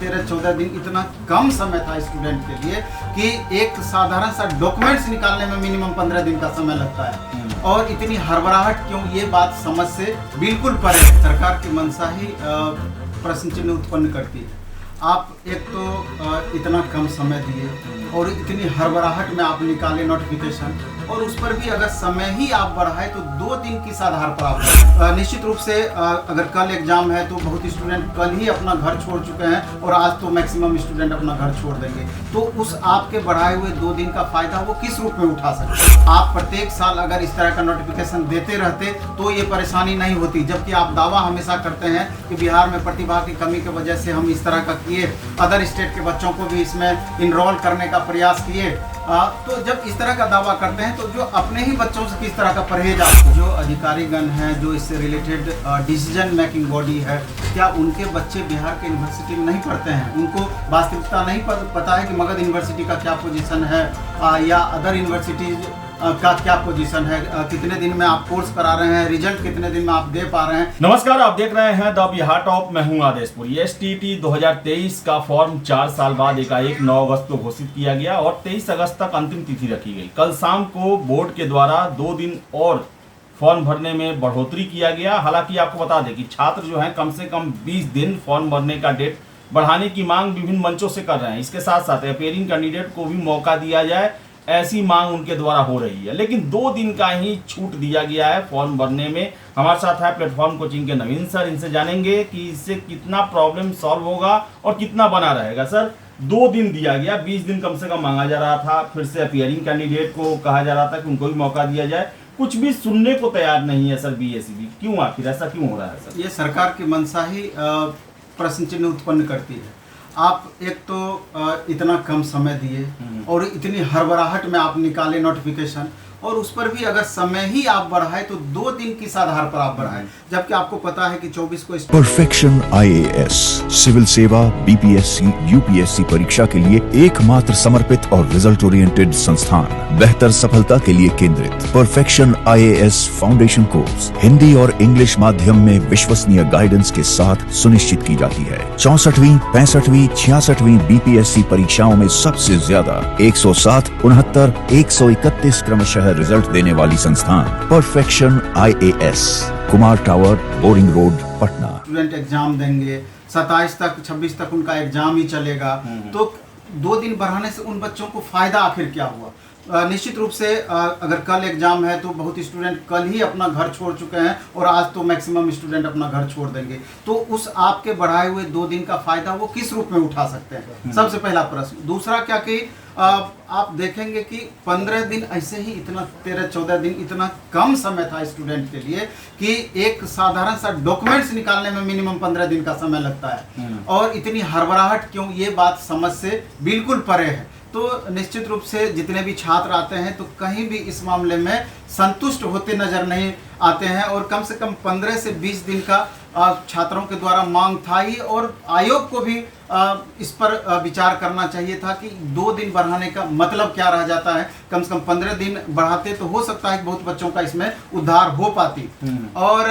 13-14 दिन इतना कम समय था स्टूडेंट के लिए कि एक साधारण सा डॉक्यूमेंट्स निकालने में मिनिमम 15 दिन का समय लगता है। और इतनी हड़बड़ाहट क्यों, ये बात समझ से बिल्कुल परे है। सरकार की मंशा ही प्रश्न चिन्ह उत्पन्न करती है। आप एक तो इतना कम समय दिए और इतनी हड़बड़ाहट में आप निकाले नोटिफिकेशन, और उस पर भी अगर समय ही आप बढ़ाए तो 2 दिन किस आधार पर आप निश्चित रूप से अगर कल एग्जाम है तो बहुत स्टूडेंट कल ही अपना घर छोड़ चुके हैं और आज तो मैक्सिमम स्टूडेंट अपना घर छोड़ देंगे। तो उस आपके बढ़ाए हुए 2 दिन का फायदा वो किस रूप में उठा सकते हैं? आप प्रत्येक साल अगर इस तरह का नोटिफिकेशन देते रहते तो ये परेशानी नहीं होती, जबकि आप दावा हमेशा करते हैं कि बिहार में प्रतिभा की कमी की वजह से हम इस तरह का किए, अदर स्टेट के बच्चों को भी इसमें इनरोल करने का प्रयास किए। तो जब इस तरह का दावा करते हैं तो जो अपने ही बच्चों से किस तरह का परहेज, आप जो अधिकारीगण हैं, जो इससे रिलेटेड डिसीजन मेकिंग बॉडी है, क्या उनके बच्चे बिहार के यूनिवर्सिटी में नहीं पढ़ते हैं? उनको वास्तविकता नहीं पता है कि मगध यूनिवर्सिटी का क्या पोजीशन है या अदर यूनिवर्सिटीज का क्या पोजीशन है? कितने दिन में आप कोर्स करा रहे हैं, रिजल्ट कितने दिन में आप दे पा रहे हैं? नमस्कार, आप देख रहे हैं द बिहार टॉप। मैं हूं आदेशपुरी। एसटीटी 2023 का फॉर्म 4 साल बाद एकाएक 9 अगस्त को घोषित किया गया और 23 अगस्त तक अंतिम तिथि रखी गई। कल शाम को बोर्ड के द्वारा 2 दिन और फॉर्म भरने में बढ़ोतरी किया गया। हालांकि आपको बता दें कि छात्र जो हैं कम से कम 20 दिन फॉर्म भरने का डेट बढ़ाने की मांग विभिन्न मंचों से कर रहे हैं। इसके साथ साथ अपीयरिंग कैंडिडेट को भी मौका दिया जाए, ऐसी मांग उनके द्वारा हो रही है। लेकिन 2 दिन का ही छूट दिया गया है फॉर्म भरने में। हमारे साथ है प्लेटफॉर्म कोचिंग के नवीन सर, इनसे जानेंगे कि इससे कितना प्रॉब्लम सॉल्व होगा और कितना बना रहेगा। सर, 2 दिन दिया गया, 20 दिन कम से कम मांगा जा रहा था। फिर से अपीयरिंग कैंडिडेट को कहा जा रहा था कि उनको भी मौका दिया जाए। कुछ भी सुनने को तैयार नहीं है सर बीएसईबी। क्यों, आखिर ऐसा क्यों हो रहा है सर? ये सरकार की मंशा ही प्रश्न चिन्ह उत्पन्न करती है। आप एक तो इतना कम समय दिए और इतनी हड़बड़ाहट में आप निकाले नोटिफिकेशन, और उस पर भी अगर समय ही आप बढ़ाए तो 2 दिन किस आधार पर आप बढ़ाए, जबकि आपको पता है कि 24 को परफेक्शन आईएएस सिविल सेवा बीपीएससी यूपीएससी परीक्षा के लिए एकमात्र समर्पित और रिजल्ट ओरिएंटेड संस्थान, बेहतर सफलता के लिए केंद्रित। Perfection IAS foundation course Hindi और इंग्लिश माध्यम में विश्वसनीय गाइडेंस के साथ सुनिश्चित की जाती है। 64वीं, 65वीं, 66वीं बीपीएससी परीक्षाओं में सबसे ज्यादा 107, 69, 131 क्रमशः रिजल्ट देने वाली संस्थान perfection IAS, Kumar tower, boring road, Patna. Student exam देंगे 27 तक, 26 तक उनका एग्जाम ही चलेगा। तो 2 दिन बढ़ाने से उन बच्चों को फायदा आखिर क्या हुआ? निश्चित रूप से अगर कल एग्जाम है तो बहुत स्टूडेंट कल ही अपना घर छोड़ चुके हैं और आज तो मैक्सिमम स्टूडेंट अपना घर छोड़ देंगे। तो उस आपके बढ़ाए हुए 2 दिन का फायदा वो किस रूप में उठा सकते हैं? सबसे पहला प्रश्न। दूसरा क्या कि आप देखेंगे कि 15 दिन ऐसे ही, इतना 13-14 दिन इतना कम समय था स्टूडेंट के लिए कि एक साधारण सा डॉक्यूमेंट्स निकालने में मिनिमम 15 दिन का समय लगता है। और इतनी हड़बड़ाहट क्यों, ये बात समझ से बिल्कुल परे है। तो निश्चित रूप से जितने भी छात्र आते हैं तो कहीं भी इस मामले में संतुष्ट होते नजर नहीं आते हैं, और कम से कम 15 से 20 दिन का छात्रों के द्वारा मांग था ही, और आयोग को भी इस पर विचार करना चाहिए था कि 2 दिन बढ़ाने का मतलब क्या रह जाता है। कम से कम 15 दिन बढ़ाते तो हो सकता है कि बहुत बच्चों का इसमें उद्धार हो पाती। और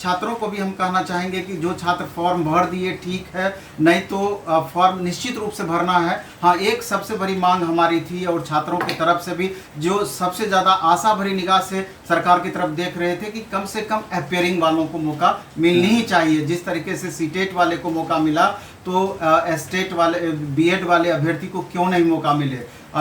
छात्रों को भी हम कहना चाहेंगे कि जो छात्र फॉर्म भर दिए ठीक है, नहीं तो फॉर्म निश्चित रूप से भरना है। हाँ, एक सबसे बड़ी मांग हमारी थी और छात्रों की तरफ से भी, जो सबसे ज़्यादा आशा भरी निगाह से सरकार की तरफ देख रहे थे कि कम से कम अपीयरिंग वालों को मौका मिलनी ही चाहिए। जिस तरीके से सीटेट वाले को मौका मिला तो स्टेट वाले, बीएड वाले अभ्यर्थी को क्यों नहीं मौका मिले?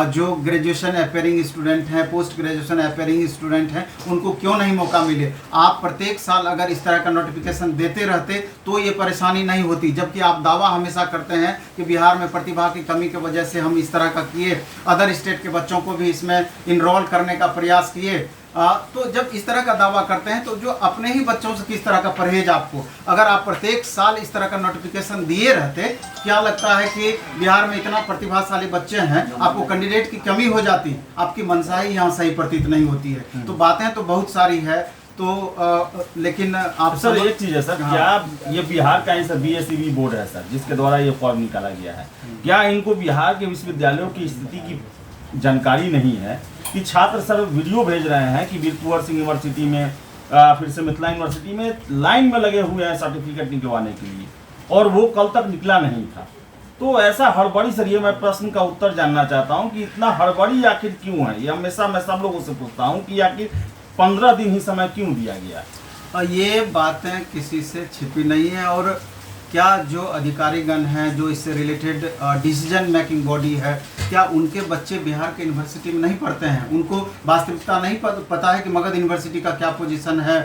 जो ग्रेजुएशन अपीयरिंग स्टूडेंट हैं, पोस्ट ग्रेजुएशन अपीयरिंग स्टूडेंट हैं, उनको क्यों नहीं मौका मिले? आप प्रत्येक साल अगर इस तरह का नोटिफिकेशन देते रहते तो ये परेशानी नहीं होती, जबकि आप दावा हमेशा करते हैं कि बिहार में प्रतिभा की कमी की वजह से हम इस तरह का किए, अदर स्टेट के बच्चों को भी इसमें इनरोल करने का प्रयास किए। तो जब इस तरह का दावा करते हैं तो जो अपने ही बच्चों से किस तरह का परहेज आपको? अगर आप प्रत्येक साल इस तरह का नोटिफिकेशन दिए रहते, क्या लगता है कि बिहार में इतना प्रतिभाशाली बच्चे हैं, आपको कैंडिडेट की कमी हो जाती? आपकी मंशा ही यहाँ सही प्रतीत नहीं होती है। तो बातें तो बहुत सारी है, तो लेकिन आप सर एक चीज है सर, क्या ये बिहार का ही सर बीएसईबी बोर्ड है सर जिसके द्वारा ये फॉर्म निकाला गया है, क्या इनको बिहार के विश्वविद्यालयों की स्थिति की जानकारी नहीं है कि छात्र सर वीडियो भेज रहे हैं कि वीर कुंवर सिंह यूनिवर्सिटी में, फिर से मिथिला यूनिवर्सिटी में लाइन में लगे हुए हैं सर्टिफिकेट निकलवाने के लिए, और वो कल तक निकला नहीं था। तो ऐसा हड़बड़ी सर, ये मैं प्रश्न का उत्तर जानना चाहता हूँ कि इतना हड़बड़ी आखिर क्यों है? ये हमेशा मैं सब लोगों से पूछता हूँ कि आखिर 15 दिन ही समय क्यों दिया गया? ये बातें किसी से छिपी नहीं है, और क्या जो अधिकारीगण हैं, जो इससे रिलेटेड डिसीजन मेकिंग बॉडी है, क्या उनके बच्चे बिहार के यूनिवर्सिटी में नहीं पढ़ते हैं? उनको वास्तविकता नहीं पता है कि मगध यूनिवर्सिटी का क्या पोजीशन है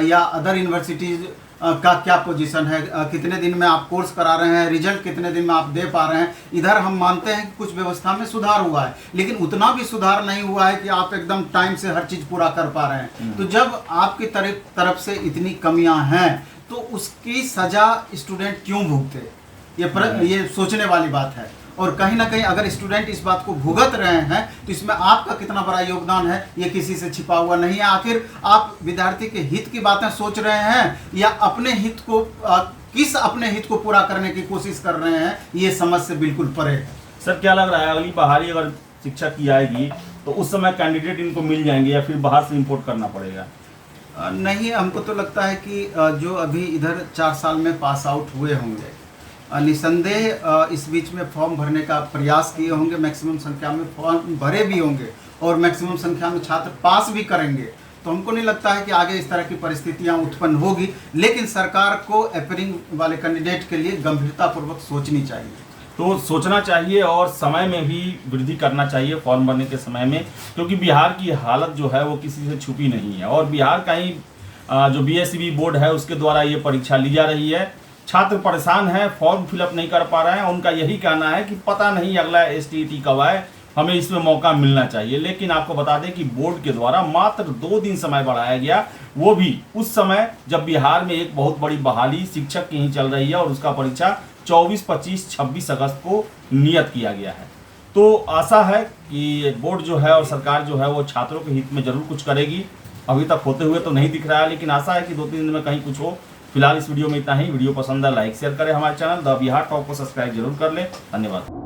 या अदर यूनिवर्सिटीज का क्या पोजीशन है, कितने दिन में आप कोर्स करा रहे हैं, रिजल्ट कितने दिन में आप दे पा रहे हैं? इधर हम मानते हैं कि कुछ व्यवस्था में सुधार हुआ है, लेकिन उतना भी सुधार नहीं हुआ है कि आप एकदम टाइम से हर चीज़ पूरा कर पा रहे हैं। तो जब आपकी तरफ से इतनी कमियां हैं तो उसकी सजा स्टूडेंट क्यों भुगते? ये सोचने वाली बात है। और कहीं ना कहीं अगर स्टूडेंट इस बात को भुगत रहे हैं तो इसमें आपका कितना बड़ा योगदान है, ये किसी से छिपा हुआ नहीं है। आखिर आप विद्यार्थी के हित की बातें सोच रहे हैं या अपने हित को अपने हित को पूरा करने की कोशिश कर रहे हैं, ये समझ से बिल्कुल परे है। सर क्या लग रहा है अगली बहाली अगर शिक्षक की आएगी तो उस समय कैंडिडेट इनको मिल जाएंगे या फिर बाहर से इंपोर्ट करना पड़ेगा? नहीं, हमको तो लगता है कि जो अभी इधर 4 साल में पास आउट हुए होंगे, निसंदेह इस बीच में फॉर्म भरने का प्रयास किए होंगे, मैक्सिमम संख्या में फॉर्म भरे भी होंगे और मैक्सिमम संख्या में छात्र पास भी करेंगे। तो हमको नहीं लगता है कि आगे इस तरह की परिस्थितियां उत्पन्न होगी, लेकिन सरकार को अपीयरिंग वाले कैंडिडेट के लिए गंभीरतापूर्वक सोचनी चाहिए। तो सोचना चाहिए और समय में भी वृद्धि करना चाहिए फॉर्म भरने के समय में, क्योंकि बिहार की हालत जो है वो किसी से छुपी नहीं है और बिहार का ही जो BSEB बोर्ड है उसके द्वारा ये परीक्षा ली जा रही है। छात्र परेशान हैं, फॉर्म फिलअप नहीं कर पा रहे हैं। उनका यही कहना है कि पता नहीं अगला STET कब आए, हमें इसमें मौका मिलना चाहिए। लेकिन आपको बता दें कि बोर्ड के द्वारा मात्र 2 दिन समय बढ़ाया गया, वो भी उस समय जब बिहार में एक बहुत बड़ी बहाली शिक्षक की ही चल रही है और उसका परीक्षा 24, 25, 26 अगस्त को नियत किया गया है। तो आशा है कि बोर्ड जो है और सरकार जो है वो छात्रों के हित में जरूर कुछ करेगी। अभी तक होते हुए तो नहीं दिख रहा है, लेकिन आशा है कि 2-3 दिन में कहीं कुछ हो। फिलहाल इस वीडियो में इतना ही। वीडियो पसंद है लाइक शेयर करें, हमारे चैनल द बिहार टॉक को सब्सक्राइब जरूर कर लें। धन्यवाद।